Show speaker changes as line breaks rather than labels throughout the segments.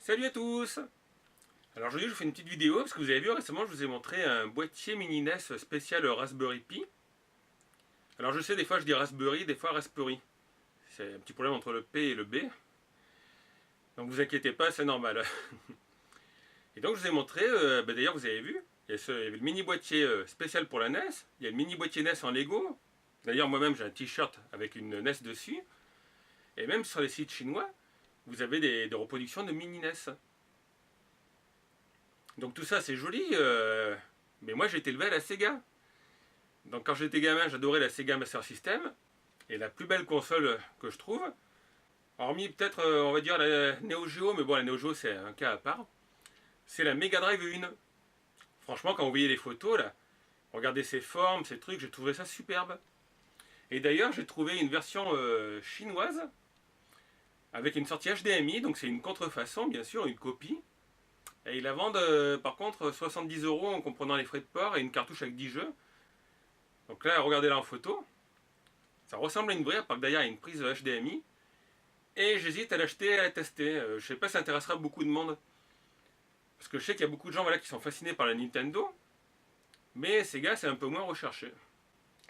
Salut à tous. Alors aujourd'hui je vous fais une petite vidéo parce que vous avez vu récemment je vous ai montré un boîtier mini NES spécial Raspberry Pi. Alors je sais des fois je dis Raspberry, des fois Raspberry. C'est un petit problème entre le P et le B. Donc vous inquiétez pas, c'est normal. Et donc je vous ai montré, d'ailleurs vous avez vu, il y avait le mini boîtier spécial pour la NES, il y a le mini boîtier NES en Lego. D'ailleurs moi-même j'ai un t-shirt avec une NES dessus. Et même sur les sites chinois, vous avez des reproductions de mini NES. Donc tout ça c'est joli, mais moi j'ai été élevé à la Sega. Donc quand j'étais gamin, j'adorais la Sega Master System. Et la plus belle console que je trouve, hormis peut-être on va dire la Neo Geo, mais bon la Neo Geo c'est un cas à part, c'est la Mega Drive 1. Franchement quand vous voyez les photos là, regardez ces formes, ces trucs, j'ai trouvé ça superbe. Et d'ailleurs j'ai trouvé une version chinoise avec une sortie HDMI, donc c'est une contrefaçon bien sûr, une copie. Et ils la vendent par contre 70 € en comprenant les frais de port et une cartouche avec 10 jeux. Donc là, regardez-la en photo. Ça ressemble à une vraie, par que derrière il y a une prise HDMI. Et j'hésite à l'acheter et à la tester. Je sais pas si ça intéressera beaucoup de monde. Parce que je sais qu'il y a beaucoup de gens voilà, qui sont fascinés par la Nintendo. Mais Sega, c'est un peu moins recherché.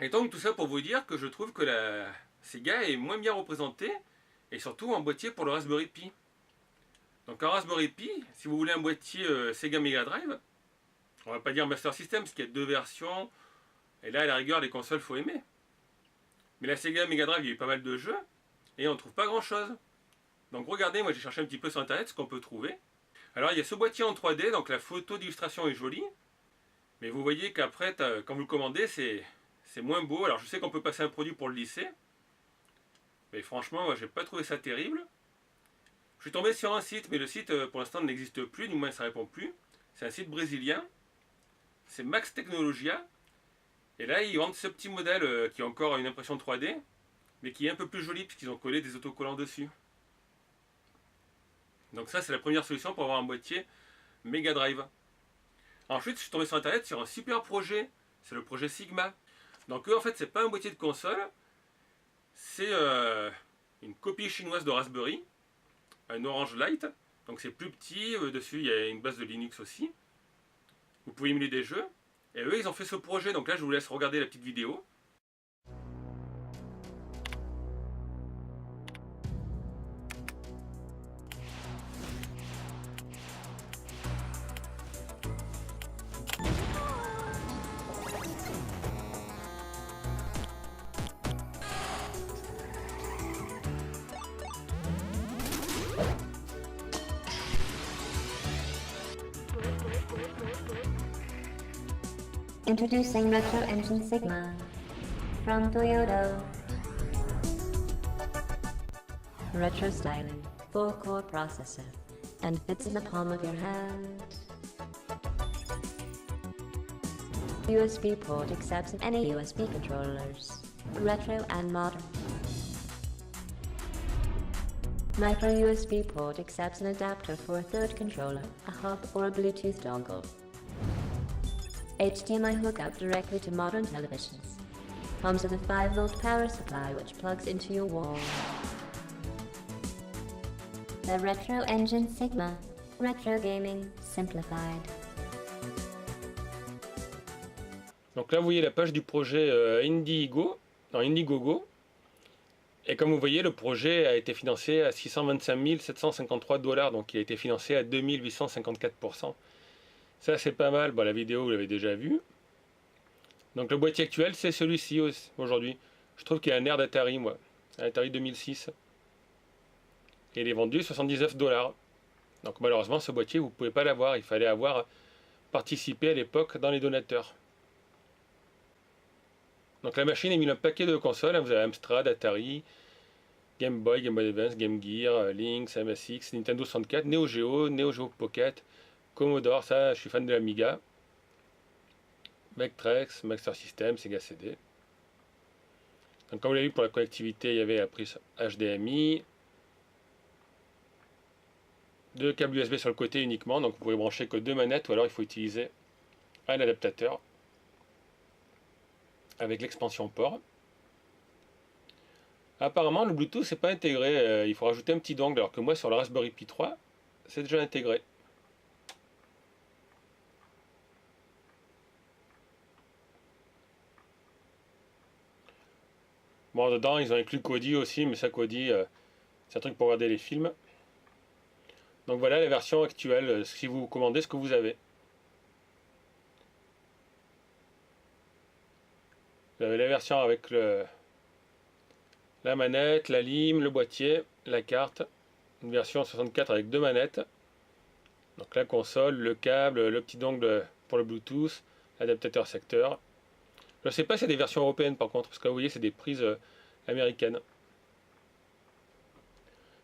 Et donc tout ça pour vous dire que je trouve que la Sega est moins bien représentée. Et surtout en boîtier pour le Raspberry Pi. Donc un Raspberry Pi, si vous voulez un boîtier Sega Mega Drive, on va pas dire Master System, parce qu'il y a deux versions. Et là, à la rigueur, les consoles, faut aimer. Mais la Sega Mega Drive, il y a eu pas mal de jeux, et on ne trouve pas grand chose. Donc regardez, moi j'ai cherché un petit peu sur internet ce qu'on peut trouver. Alors il y a ce boîtier en 3D, donc la photo d'illustration est jolie. Mais vous voyez qu'après, quand vous le commandez, c'est moins beau. Alors je sais qu'on peut passer un produit pour le lisser. Mais franchement, moi j'ai pas trouvé ça terrible. Je suis tombé sur un site, mais le site pour l'instant n'existe plus, du moins ça répond plus. C'est un site brésilien. C'est Max Tecnologia. Et là, ils vendent ce petit modèle qui a encore une impression 3D, mais qui est un peu plus joli puisqu'ils ont collé des autocollants dessus. Donc ça, c'est la première solution pour avoir un boîtier Mega Drive. Ensuite, je suis tombé sur internet sur un super projet. C'est le projet Sigma. Donc eux, en fait, c'est pas un boîtier de console. C'est une copie chinoise de Raspberry, un Orange Lite. Donc c'est plus petit. Dessus, il y a une base de Linux aussi. Vous pouvez émuler des jeux. Et eux, ils ont fait ce projet. Donc là, je vous laisse regarder la petite vidéo.
Introducing Retro Engine Sigma from Toyota. Retro styling, 4-core processor, and fits in the palm of your hand. USB port accepts any USB controllers, retro and modern. Micro USB port accepts an adapter for a third controller, a hub or a Bluetooth dongle. HDMI hookup directly to modern televisions. Comes with a 5-volt power supply which plugs into your wall. The Retro Engine Sigma. Retro gaming simplified.
Donc là, vous voyez la page du projet Indiegogo. Et comme vous voyez, le projet a été financé à 625 753 $, donc il a été financé à 2854%. Ça, c'est pas mal. Bon, la vidéo, vous l'avez déjà vue. Donc le boîtier actuel, c'est celui-ci aujourd'hui. Je trouve qu'il a un air d'Atari, moi. Un Atari 2006. Et il est vendu 79 $. Donc malheureusement, ce boîtier, vous ne pouvez pas l'avoir. Il fallait avoir participé à l'époque dans les donateurs. Donc la machine émule un paquet de consoles. Vous avez Amstrad, Atari, Game Boy, Game Boy Advance, Game Gear, Lynx, MSX, Nintendo 64, Neo Geo, Neo Geo Pocket, Commodore, ça je suis fan de l'Amiga, Vectrex, Master System, Sega CD. Donc comme vous l'avez vu, pour la connectivité, il y avait la prise HDMI, deux câbles USB sur le côté uniquement, donc vous pouvez brancher que deux manettes, ou alors il faut utiliser un adaptateur avec l'expansion port. Apparemment le Bluetooth n'est pas intégré, il faut rajouter un petit dongle, alors que moi sur le Raspberry Pi 3, c'est déjà intégré. Bon, dedans, ils ont inclus Kodi aussi, mais ça, Kodi, c'est un truc pour regarder les films. Donc voilà la version actuelle, si vous commandez ce que vous avez. Vous avez la version avec la manette, la lime, le boîtier, la carte. Une version 64 avec 2 manettes. Donc la console, le câble, le petit dongle pour le Bluetooth, l'adaptateur secteur. Je ne sais pas si c'est des versions européennes par contre, parce que vous voyez, c'est des prises américaines.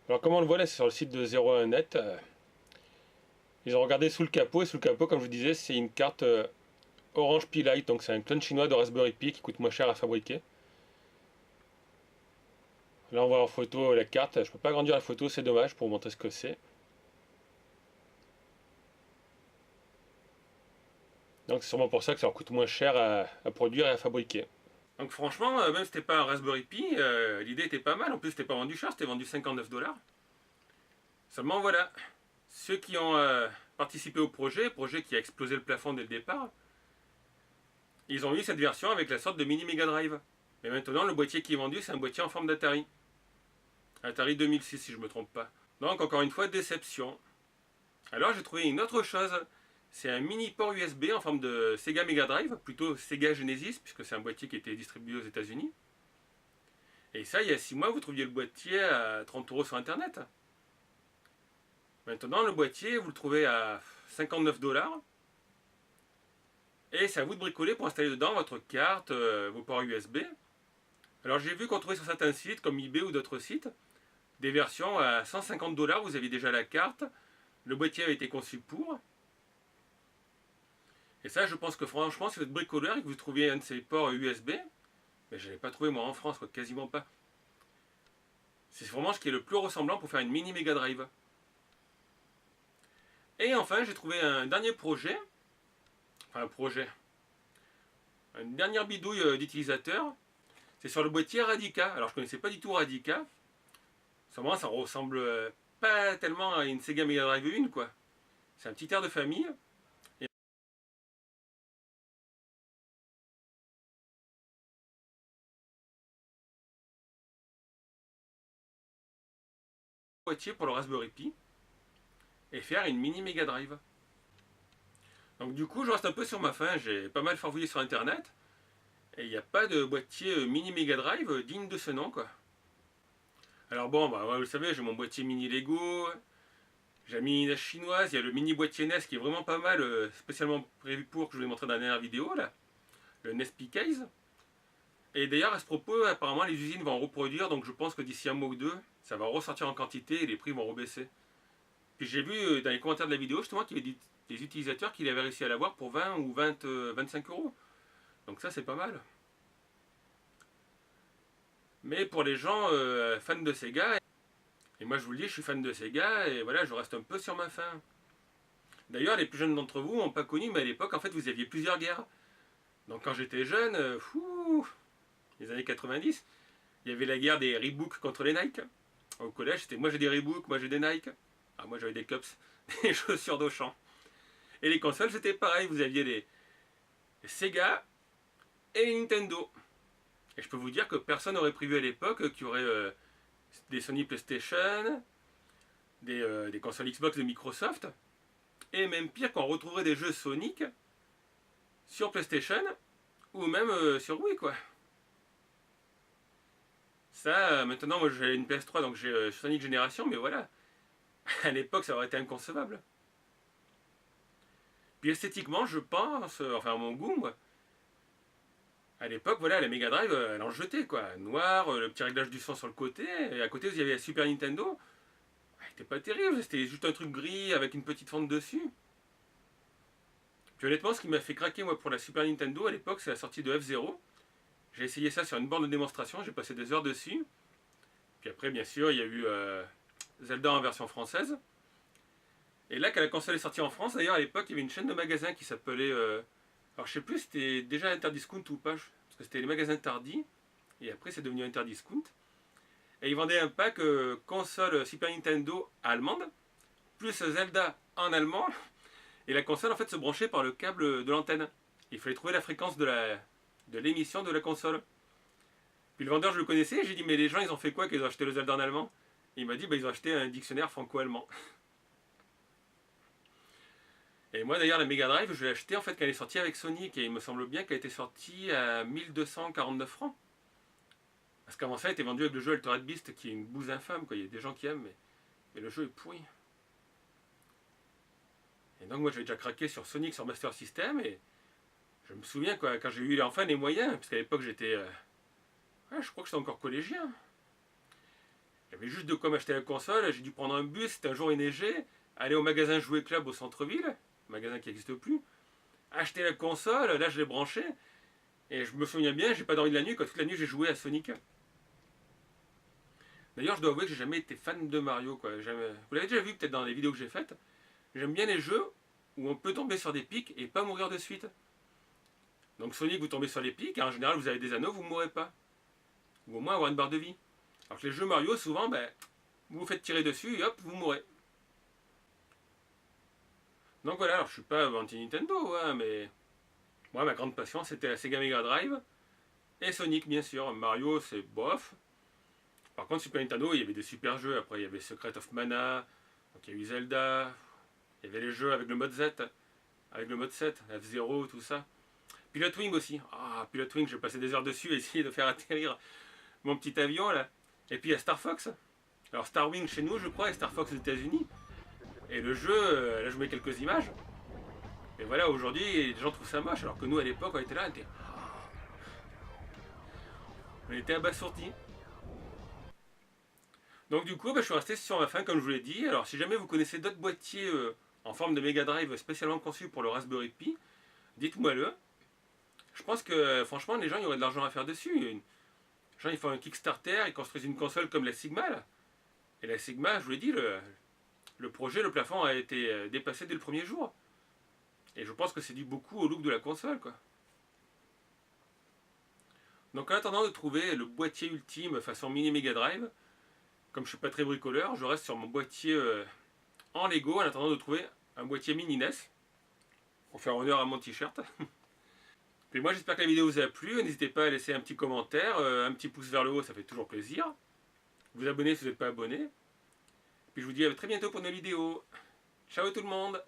Alors comme on le voit là, c'est sur le site de 01net. Ils ont regardé sous le capot, et sous le capot, comme je vous disais, c'est une carte Orange Pi Lite, donc c'est un clone chinois de Raspberry Pi qui coûte moins cher à fabriquer. Là on voit en photo la carte, je peux pas agrandir la photo, c'est dommage pour vous montrer ce que c'est. Donc c'est sûrement pour ça que ça leur coûte moins cher à produire et à fabriquer. Donc franchement, même si c'était pas un Raspberry Pi, l'idée était pas mal. En plus, c'était pas vendu cher, c'était vendu 59 $. Seulement voilà, ceux qui ont participé au projet qui a explosé le plafond dès le départ, ils ont eu cette version avec la sorte de mini Mega Drive. Mais maintenant, le boîtier qui est vendu, c'est un boîtier en forme d'Atari. Atari 2006, si je ne me trompe pas. Donc, encore une fois, déception. Alors, j'ai trouvé une autre chose. C'est un mini port USB en forme de Sega Mega Drive, plutôt Sega Genesis, puisque c'est un boîtier qui était distribué aux États-Unis. Et ça, il y a 6 mois, vous trouviez le boîtier à 30 € sur Internet. Maintenant, le boîtier, vous le trouvez à 59 $. Et c'est à vous de bricoler pour installer dedans votre carte, vos ports USB. Alors j'ai vu qu'on trouvait sur certains sites, comme eBay ou d'autres sites, des versions à 150 $, vous aviez déjà la carte, le boîtier a été conçu pour. Et ça, je pense que franchement, si vous êtes bricoleur et que vous trouviez un de ces ports USB, mais je ne l'ai pas trouvé moi en France, quoi, quasiment pas. C'est vraiment ce qui est le plus ressemblant pour faire une mini Mega Drive. Et enfin, j'ai trouvé un dernier projet, une dernière bidouille d'utilisateur. C'est sur le boîtier Radica. Alors je connaissais pas du tout Radica. Sûrement ça ressemble pas tellement à une Sega Mega Drive 1 quoi. C'est un petit air de famille. Et un boîtier pour le Raspberry Pi et faire une mini Mega Drive. Donc du coup je reste un peu sur ma faim. J'ai pas mal farfouillé sur internet. Et il n'y a pas de boîtier mini Mega Drive digne de ce nom quoi. Alors bon, bah, vous le savez, j'ai mon boîtier mini Lego, j'ai la mini NES chinoise, il y a le mini boîtier NES qui est vraiment pas mal, spécialement prévu pour, que je vous ai montré dans la dernière vidéo, là, le NES P-Case. Et d'ailleurs, à ce propos, apparemment, les usines vont en reproduire, donc je pense que d'ici un mois ou deux, ça va ressortir en quantité et les prix vont rebaisser. Puis j'ai vu dans les commentaires de la vidéo, justement, qu'il y avait des utilisateurs qui avaient réussi à l'avoir pour 20 ou 25 €. Donc ça, c'est pas mal. Mais pour les gens fans de Sega, et moi je vous le dis, je suis fan de Sega, et voilà, je reste un peu sur ma faim. D'ailleurs, les plus jeunes d'entre vous n'ont pas connu, mais à l'époque, en fait, vous aviez plusieurs guerres. Donc quand j'étais jeune, les années 90, il y avait la guerre des Reebok contre les Nike. Au collège, c'était moi j'ai des Reebok, moi j'ai des Nike. Ah, moi j'avais des Cups, des chaussures d'Auchan. Et les consoles, c'était pareil, vous aviez les Sega et les Nintendo. Et je peux vous dire que personne n'aurait prévu à l'époque qu'il y aurait des Sony PlayStation, des consoles Xbox de Microsoft, et même pire qu'on retrouverait des jeux Sonic sur PlayStation ou même sur Wii quoi. Ça, maintenant moi j'ai une PS3 donc j'ai Sonic Génération, mais voilà, à l'époque ça aurait été inconcevable. Puis esthétiquement, je pense, enfin à mon goût, moi, à l'époque, voilà, la Mega Drive, elle en jetait quoi. Noir, le petit réglage du son sur le côté, et à côté, vous y avait la Super Nintendo. C'était pas terrible, c'était juste un truc gris avec une petite fente dessus. Puis honnêtement, ce qui m'a fait craquer moi pour la Super Nintendo à l'époque, c'est la sortie de F-Zero. J'ai essayé ça sur une borne de démonstration, j'ai passé des heures dessus. Puis après, bien sûr, il y a eu Zelda en version française. Et là, quand la console est sortie en France, d'ailleurs, à l'époque, il y avait une chaîne de magasins qui s'appelait. Alors, je sais plus si c'était déjà Interdiscount ou pas, parce que c'était les magasins Tardy. Et après, c'est devenu Interdiscount. Et ils vendaient un pack console Super Nintendo allemande plus Zelda en allemand, et la console en fait se branchait par le câble de l'antenne. Il fallait trouver la fréquence de l'émission de la console. Puis le vendeur, je le connaissais, j'ai dit, mais les gens, ils ont fait quoi qu'ils ont acheté le Zelda en allemand? Il m'a dit, bah, ils ont acheté un dictionnaire franco-allemand. Et moi d'ailleurs, la Mega Drive, je l'ai achetée en fait quand elle est sortie avec Sonic, et il me semble bien qu'elle était sortie à 1249 francs. Parce qu'avant ça, elle était vendue avec le jeu Altered Beast, qui est une bouse infâme, quoi. Il y a des gens qui aiment, mais le jeu est pourri. Et donc moi, j'avais déjà craqué sur Sonic, sur Master System, et je me souviens, quoi, quand j'ai eu enfin les moyens, parce qu'à l'époque, j'étais... ouais, je crois que j'étais encore collégien. J'avais juste de quoi m'acheter la console, j'ai dû prendre un bus, c'était un jour il neigeait, aller au magasin Jouet Club au centre-ville, magasin qui n'existe plus, acheter la console, là je l'ai branchée, et je me souviens bien, j'ai pas dormi de la nuit, quand toute la nuit j'ai joué à Sonic. D'ailleurs, je dois avouer que j'ai jamais été fan de Mario, quoi. Jamais... Vous l'avez déjà vu peut-être dans les vidéos que j'ai faites. J'aime bien les jeux où on peut tomber sur des pics et pas mourir de suite. Donc Sonic, vous tombez sur les pics, et en général vous avez des anneaux, vous ne mourrez pas. Ou au moins avoir une barre de vie. Alors que les jeux Mario, souvent, ben, vous vous faites tirer dessus et hop, vous mourrez. Donc voilà, alors je suis pas anti-Nintendo, hein, mais moi ma grande passion c'était la Sega Mega Drive et Sonic bien sûr. Mario c'est bof. Par contre Super Nintendo il y avait des super jeux, après il y avait Secret of Mana, donc il y a eu Zelda, il y avait les jeux avec le mode Z, avec le mode 7, F-Zero, tout ça. Pilot Wing aussi, ah Pilot Wing j'ai passé des heures dessus à essayer de faire atterrir mon petit avion là. Et puis il y a Star Fox. Alors Star Wing chez nous je crois et Star Fox aux États-Unis. Et le jeu, là je mets quelques images. Et voilà, aujourd'hui les gens trouvent ça moche, alors que nous à l'époque on était là, on était abasourdis. Donc du coup, bah, je suis resté sur ma faim comme je vous l'ai dit. Alors si jamais vous connaissez d'autres boîtiers en forme de Mega Drive spécialement conçus pour le Raspberry Pi, dites-moi le. Je pense que franchement les gens il y aurait de l'argent à faire dessus. Les gens ils font un Kickstarter, ils construisent une console comme la Sigma là. Et la Sigma, je vous l'ai dit, le projet, le plafond a été dépassé dès le premier jour. Et je pense que c'est dû beaucoup au look de la console, quoi. Donc en attendant de trouver le boîtier ultime façon mini Mega Drive, comme je suis pas très bricoleur, je reste sur mon boîtier en Lego en attendant de trouver un boîtier mini NES pour faire honneur à mon t-shirt. Puis moi j'espère que la vidéo vous a plu, n'hésitez pas à laisser un petit commentaire, un petit pouce vers le haut, ça fait toujours plaisir. Vous abonner si vous n'êtes pas abonné. Puis je vous dis à très bientôt pour une vidéo. Ciao tout le monde!